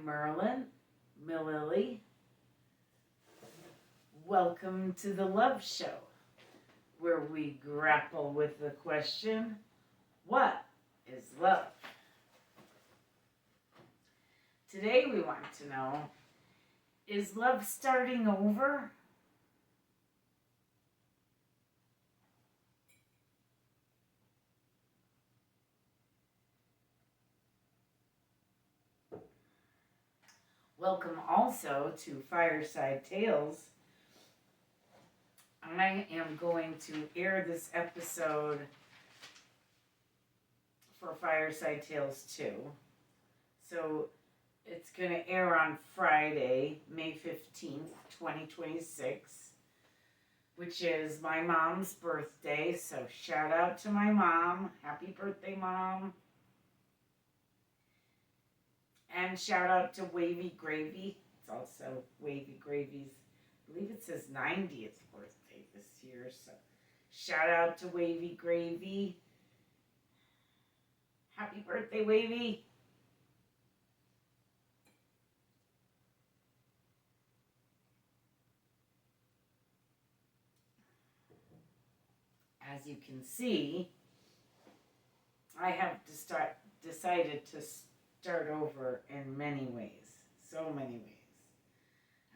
Merlin, Mililli. Welcome to the Love Show, where we grapple with the question, what is love? Today we want to know, is love starting over? Welcome also to Fireside Tales. I am going to air this episode for Fireside Tales 2. So it's going to air on Friday, May 15th, 2026, which is my mom's birthday. So shout out to my mom. Happy birthday, Mom. And shout out to Wavy Gravy. It's also Wavy Gravy's, I believe it says 90th birthday this year. So shout out to Wavy Gravy. Happy birthday, Wavy. As you can see, I have decided to start over in many ways. So many ways.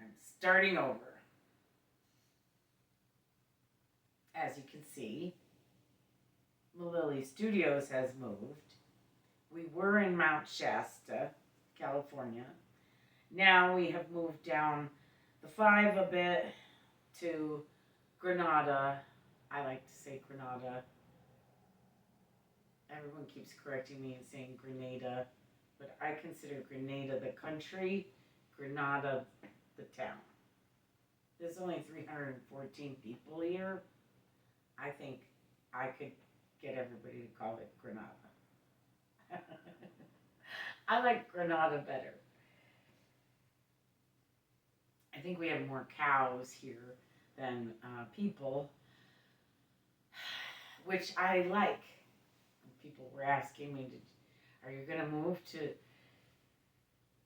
I'm starting over. As you can see, Mililli Studios has moved. We were in Mount Shasta, California. Now we have moved down the 5 a bit to Grenada. I like to say Grenada. Everyone keeps correcting me and saying Grenada, but I consider Grenada the country, Grenada the town. There's only 314 people here. I think I could get everybody to call it Grenada. I like Grenada better. I think we have more cows here than people, which I like. People were asking me, are you going to move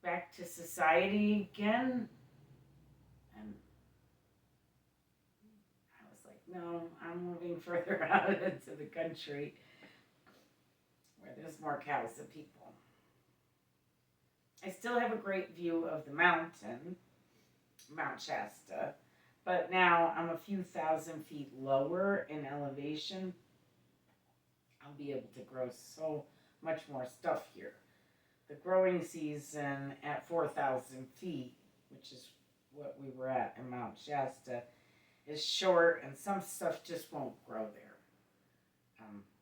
back to society again? And I was like, no, I'm moving further out into the country where there's more cows than people. I still have a great view of the mountain, Mount Shasta, but now I'm a few thousand feet lower in elevation. I'll be able to grow so much more stuff here. The growing season at 4,000 feet, which is what we were at in Mount Shasta, is short, and some stuff just won't grow there.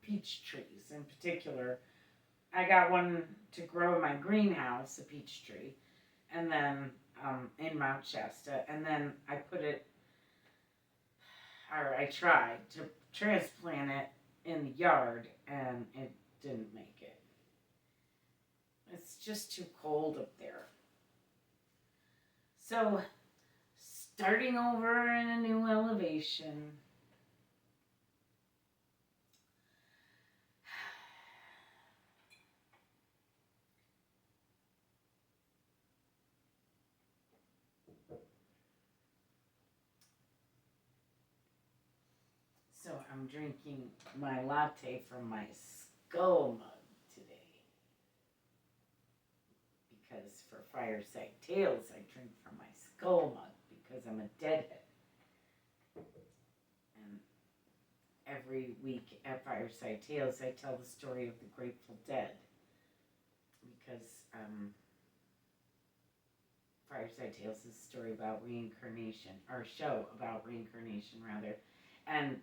Peach trees in particular. I got one to grow in my greenhouse, a peach tree, and then in Mount Shasta, and then I tried to transplant it in the yard, and it didn't make it. It's just too cold up there. So, starting over in a new elevation. So I'm drinking my latte from my skull mug today. Because for Fireside Tales, I drink from my skull mug because I'm a deadhead. And every week at Fireside Tales, I tell the story of the Grateful Dead. Because Fireside Tales is a story about reincarnation, or a show about reincarnation, rather. And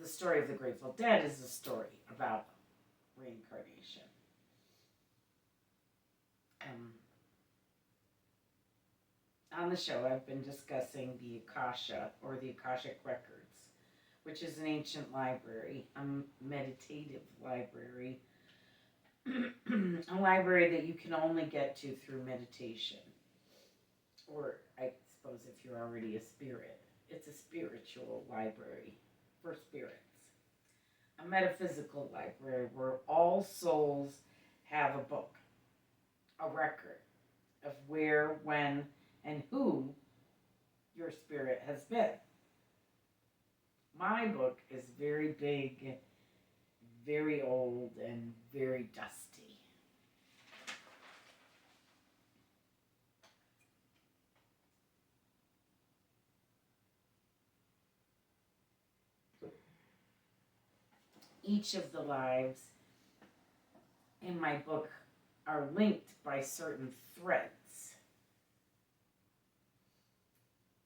the story of the Grateful Dead is a story about reincarnation. On the show, I've been discussing the Akasha, or the Akashic Records, which is an ancient library, a meditative library, a library that you can only get to through meditation, or I suppose if you're already a spirit. It's a spiritual library for spirits. A metaphysical library where all souls have a book. a record of where, when, and who your spirit has been. My book is very big, very old, and very dusty. Each of the lives in my book are linked by certain threads.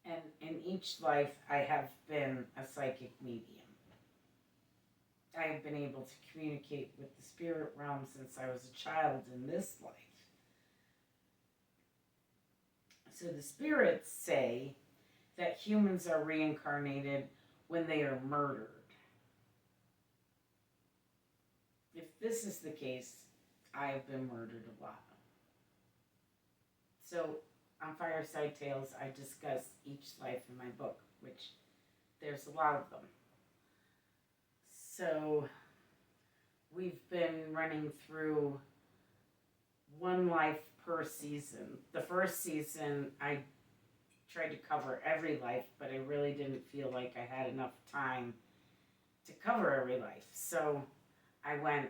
And in each life, I have been a psychic medium. I have been able to communicate with the spirit realm since I was a child in this life. So the spirits say that humans are reincarnated when they are murdered. If this is the case, I have been murdered a lot. So on Fireside Tales, I discuss each life in my book, which there's a lot of them. So we've been running through one life per season. The first season, I tried to cover every life, but I really didn't feel like I had enough time to cover every life. So I went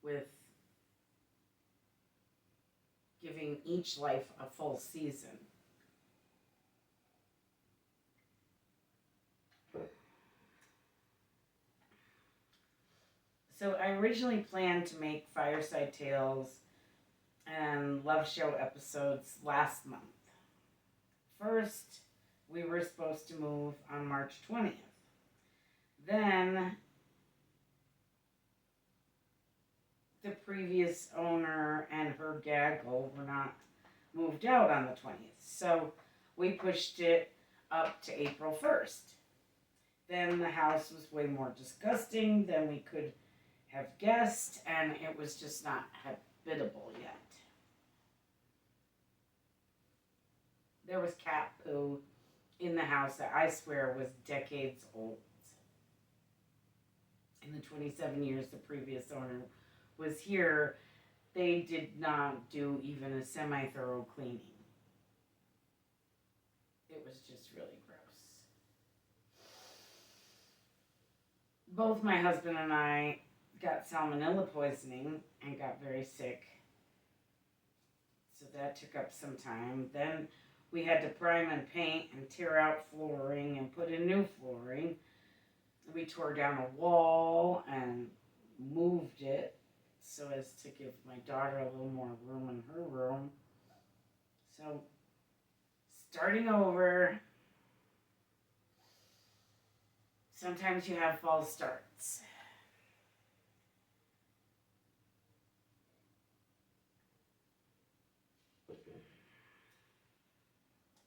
with giving each life a full season. So I originally planned to make Fireside Tales and Love Show episodes last month. First, we were supposed to move on March 20th. Then the previous owner and her gaggle were not moved out on the 20th. So we pushed it up to April 1st. Then the house was way more disgusting than we could have guessed, and it was just not habitable yet. There was cat poo in the house that I swear was decades old. In the 27 years the previous owner was here, they did not do even a semi-thorough cleaning. It was just really gross. Both my husband and I got salmonella poisoning and got very sick. So that took up some time. Then we had to prime and paint and tear out flooring and put in new flooring. We tore down a wall and moved it so as to give my daughter a little more room in her room. So, starting over. Sometimes you have false starts.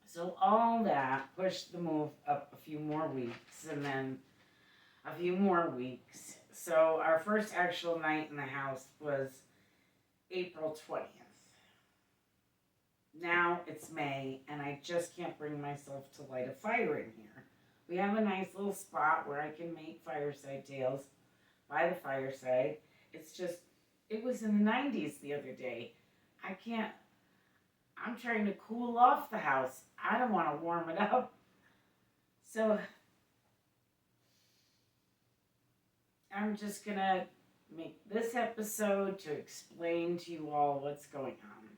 So all that pushed the move up a few more weeks, and then a few more weeks. So our first actual night in the house was April 20th. Now it's May, and I just can't bring myself to light a fire in here. We have a nice little spot where I can make Fireside Tales by the fireside. It's just, it was in the 90s the other day. I'm trying to cool off the house. I don't want to warm it up. So I'm just going to make this episode to explain to you all what's going on.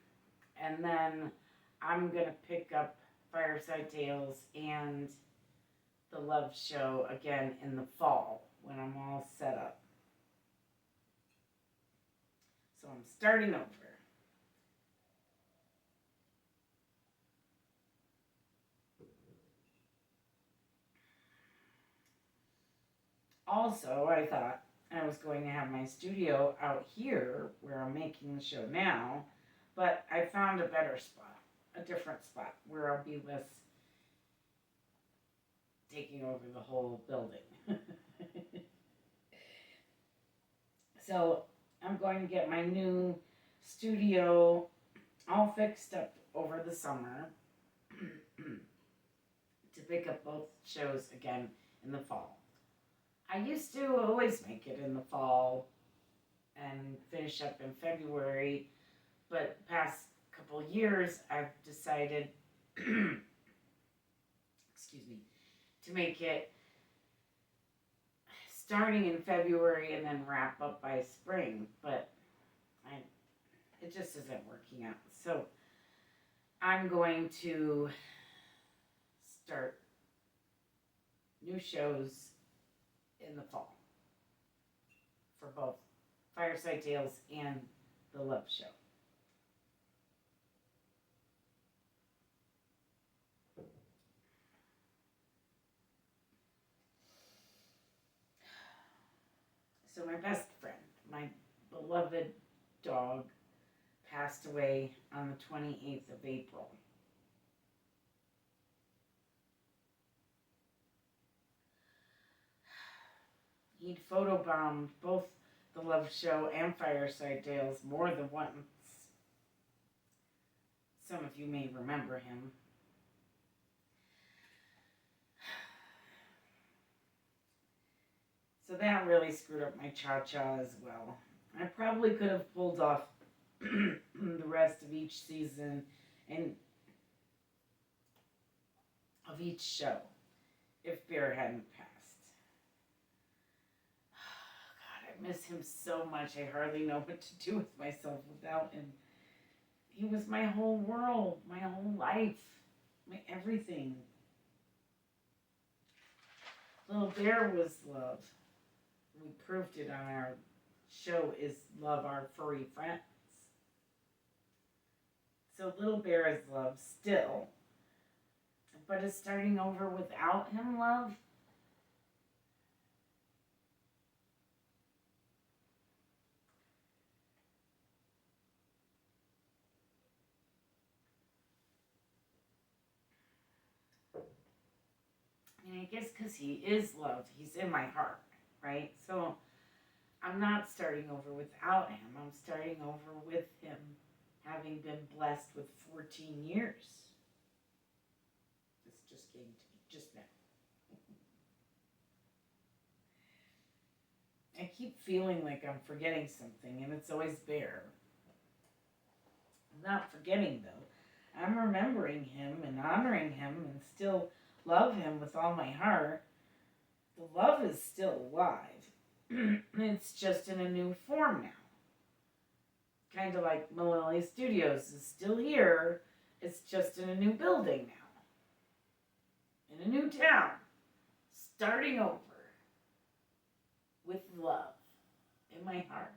And then I'm going to pick up Fireside Tales and the Love Show again in the fall when I'm all set up. So I'm starting over. Also, I thought I was going to have my studio out here where I'm making the show now, but I found a better spot, a different spot where I'll be less taking over the whole building. So I'm going to get my new studio all fixed up over the summer to pick up both shows again in the fall. I used to always make it in the fall and finish up in February, But past couple years, I've decided, excuse me, to make it starting in February and then wrap up by spring. But it just isn't working out. So I'm going to start new shows in the fall for both Fireside Tales and the Love Show. So my best friend, my beloved dog, passed away on the 28th of April. He'd photobombed both the Love Show and Fireside Tales more than once. Some of you may remember him. So that really screwed up my cha-cha as well. I probably could have pulled off the rest of each season and of each show if Bear hadn't passed. God, I miss him so much. I hardly know what to do with myself without him. He was my whole world, my whole life, my everything. Little Bear was love. We proved it on our show Is Love Our Furry Friends. So Little Bear is love still. But is starting over without him love? I mean, I guess because he is love, he's in my heart, right? So I'm not starting over without him. I'm starting over with him, having been blessed with 14 years. This just came to me just now. I keep feeling like I'm forgetting something, and it's always Bear. I'm not forgetting, though. I'm remembering him and honoring him and still love him with all my heart. The love is still alive. It's just in a new form now. Kind of like Mililli Studios is still here. It's just in a new building now. In a new town. Starting over. With love. In my heart.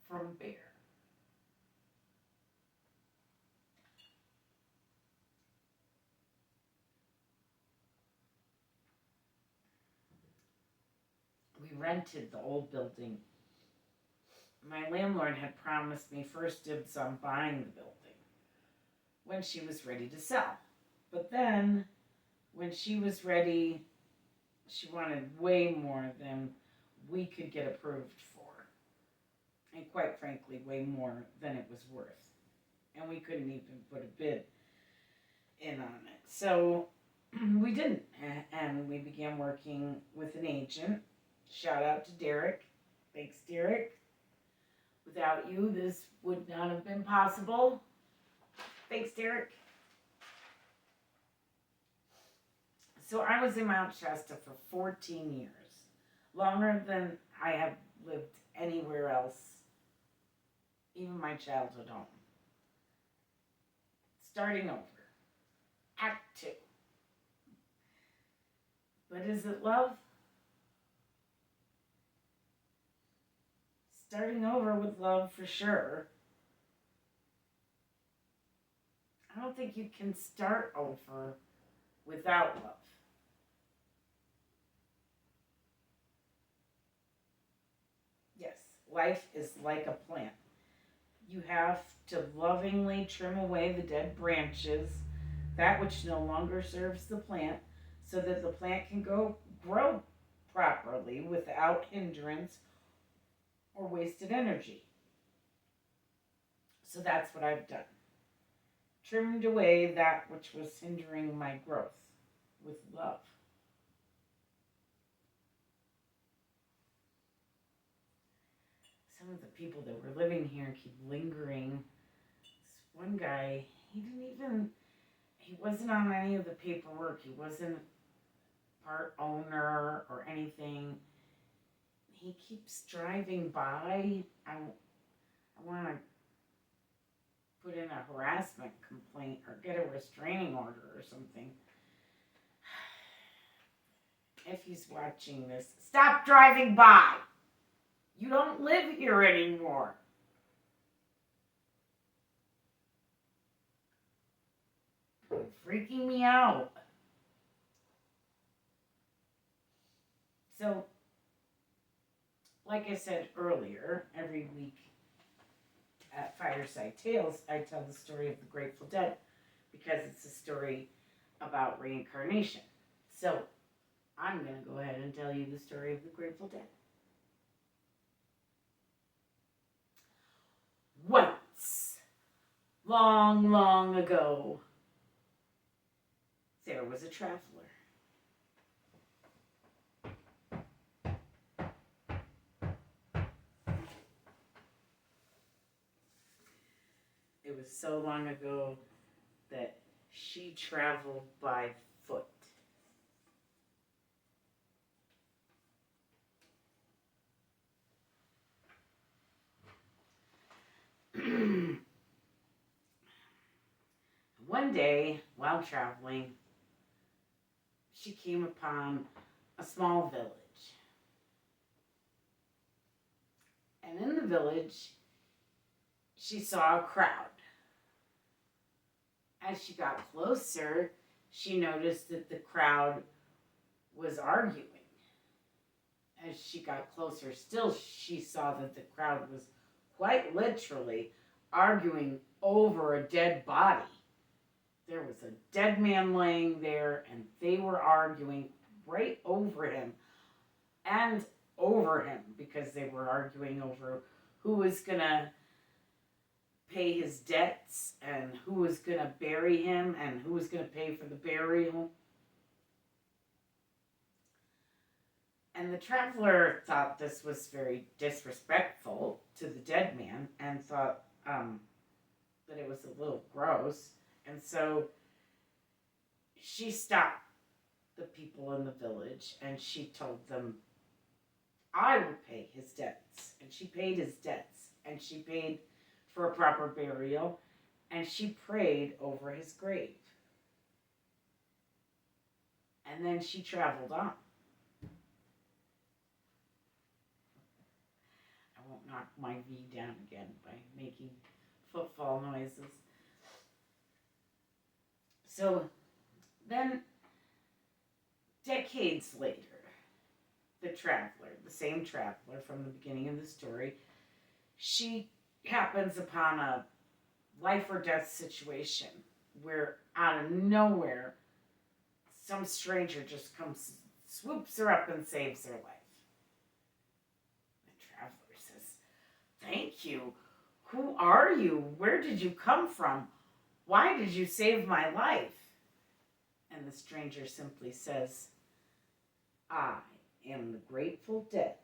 From Bear. We rented the old building. My landlord had promised me first dibs on buying the building when she was ready to sell. But then, when she was ready, she wanted way more than we could get approved for. And quite frankly, way more than it was worth. And we couldn't even put a bid in on it. So, we didn't. And we began working with an agent. Shout out to Derek. Thanks, Derek. Without you, this would not have been possible. Thanks, Derek. So I was in Mount Shasta for 14 years. Longer than I have lived anywhere else. Even my childhood home. Starting over. Act 2. But is it love? Starting over with love for sure. I don't think you can start over without love. Yes, life is like a plant. You have to lovingly trim away the dead branches, that which no longer serves the plant, so that the plant can grow properly without hindrance or wasted energy. So that's what I've done. Trimmed away that which was hindering my growth with love. Some of the people that were living here keep lingering one guy, he wasn't on any of the paperwork. He wasn't part owner or anything. He keeps driving by. I want to put in a harassment complaint or get a restraining order or something. If he's watching this, stop driving by. You don't live here anymore. You're freaking me out. So, like I said earlier, every week at Fireside Tales, I tell the story of the Grateful Dead because it's a story about reincarnation. So, I'm going to go ahead and tell you the story of the Grateful Dead. Once, long, long ago, there was a traveler. It was so long ago that she traveled by foot. One day, while traveling, she came upon a small village. And in the village, she saw a crowd. As she got closer, she noticed that the crowd was arguing. As she got closer still, she saw that the crowd was quite literally arguing over a dead body. There was a dead man laying there, and they were arguing right over him and over him because they were arguing over who was going to pay his debts and who was going to bury him and who was going to pay for the burial. And the traveler thought this was very disrespectful to the dead man and thought that it was a little gross. And so she stopped the people in the village and she told them, I will pay his debts. And she paid his debts. And she paid for a proper burial. And she prayed over his grave. And then she traveled on. I won't knock my V down again by making footfall noises. So then, decades later, the traveler, the same traveler from the beginning of the story, she happens upon a life or death situation where out of nowhere, some stranger just comes, swoops her up and saves her life. The traveler says, thank you. Who are you? Where did you come from? Why did you save my life? And the stranger simply says, I am the Grateful Dead.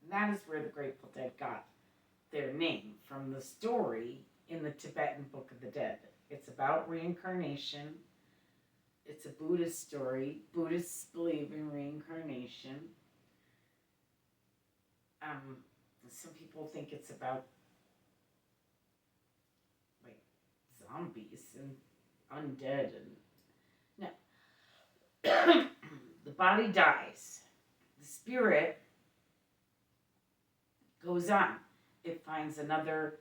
And that is where the Grateful Dead got their name, from the story in the Tibetan Book of the Dead. It's about reincarnation. It's a Buddhist story. Buddhists believe in reincarnation. Some people think it's about like zombies and undead and no. The body dies. The spirit goes on. It finds another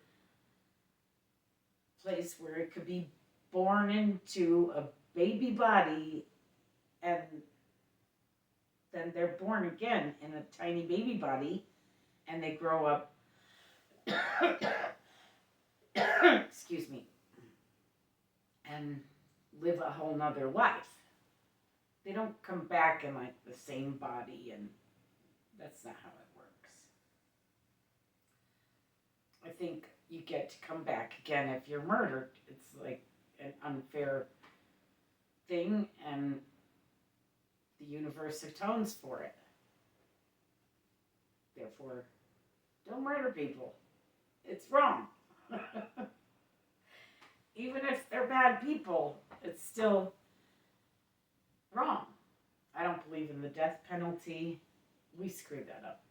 place where it could be born into a baby body, and then they're born again in a tiny baby body, and they grow up excuse me, and live a whole nother life. They don't come back in like the same body, and that's not how it works. I think you get to come back again if you're murdered. It's like an unfair thing, and the universe atones for it. Therefore, Don't murder people. It's wrong. Even if they're bad people, it's still wrong. I don't believe in the death penalty. We screwed that up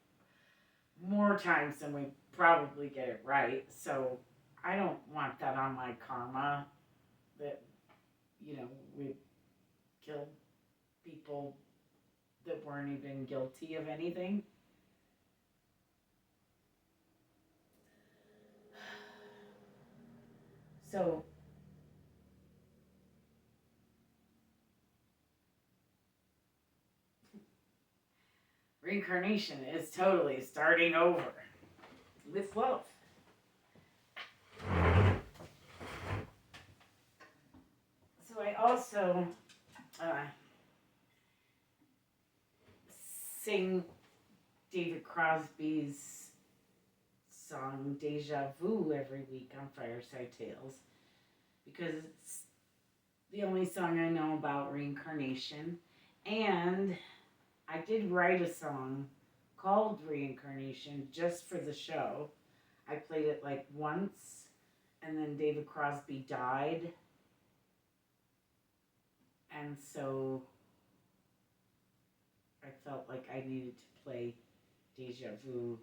more times than we probably get it right. So I don't want that on my karma that, we killed people that weren't even guilty of anything. So reincarnation is totally starting over with love. So I also sing David Crosby's song Deja Vu every week on Fireside Tales because it's the only song I know about reincarnation. And I did write a song called Reincarnation just for the show. I played it like once, and then David Crosby died. And so I felt like I needed to play Deja Vu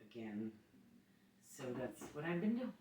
again. So that's what I've been doing.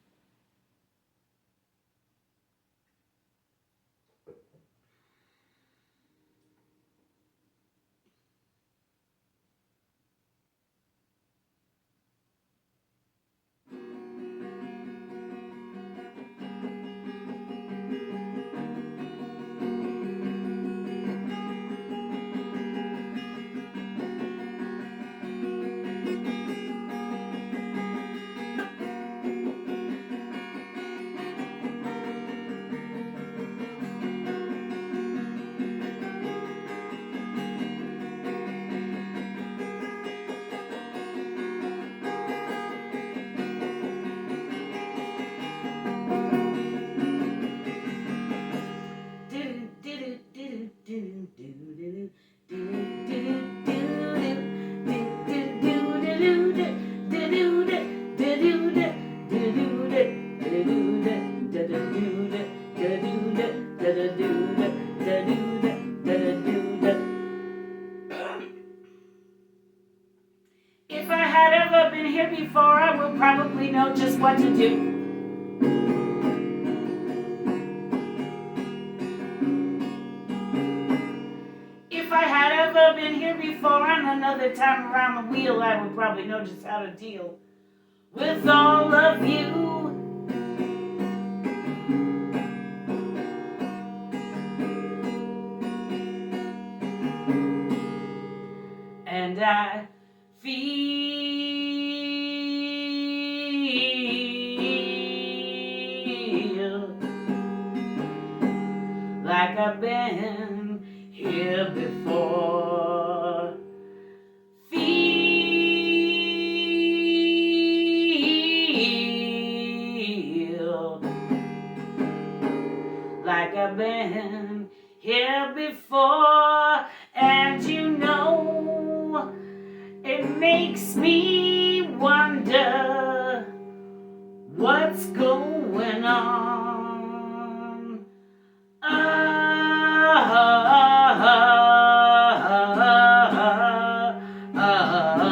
If I had ever been here before, I would probably know just what to do. If I had ever been here before on another time around the wheel, I would probably know just how to deal with all of you. And I feel like I've been here before. Feel like I've been here before. And it makes me wonder what's going on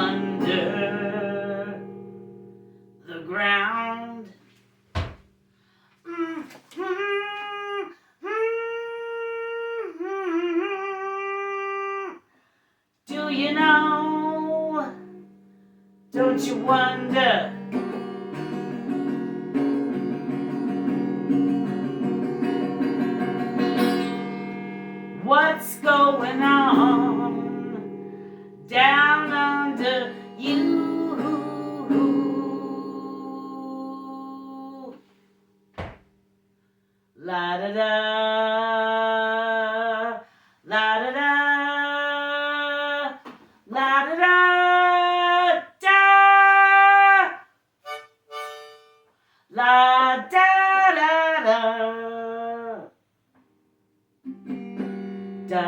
under the ground. Do you know? Don't you wonder? What's going on down under you? La da da, la da da, la da da. La da da da da.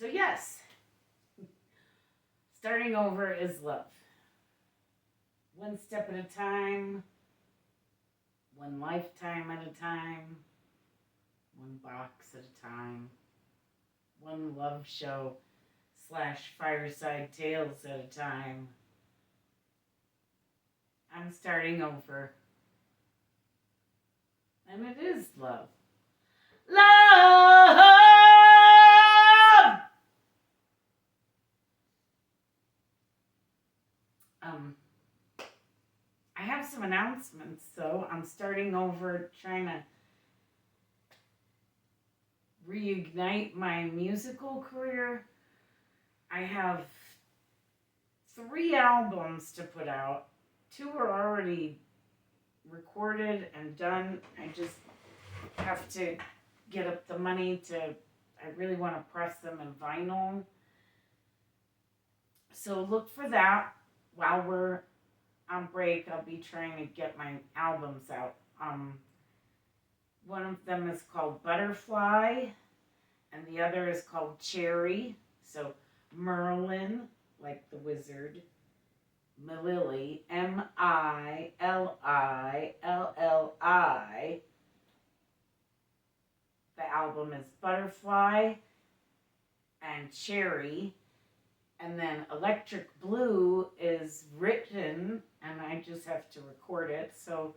So yes, starting over is love. One step at a time, one lifetime at a time, one box at a time, one love show / Fireside Tales at a time. I'm starting over. And it is love. Love! I have some announcements, so I'm starting over, trying to reignite my musical career. I have 3 albums to put out. 2 are already recorded and done. I just have to get up the money I really want to press them in vinyl. So look for that. While we're on break, I'll be trying to get my albums out. One of them is called Butterfly, and the other is called Cherry. So Merlin, like the wizard. Mililli, Mililli. The album is Butterfly and Cherry. And then Electric Blue is written, and I just have to record it. So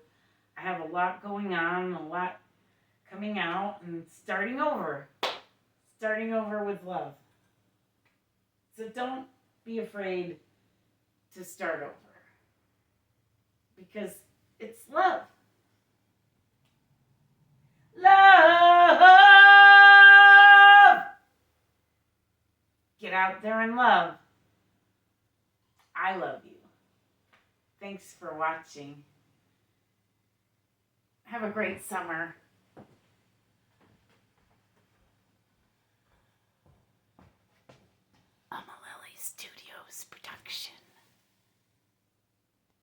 I have a lot going on, a lot coming out, and starting over. Starting over with love. So don't be afraid to start over. Because it's love. Love! Get out there and love. I love you. Thanks for watching. Have a great summer. A Mililli Studios production.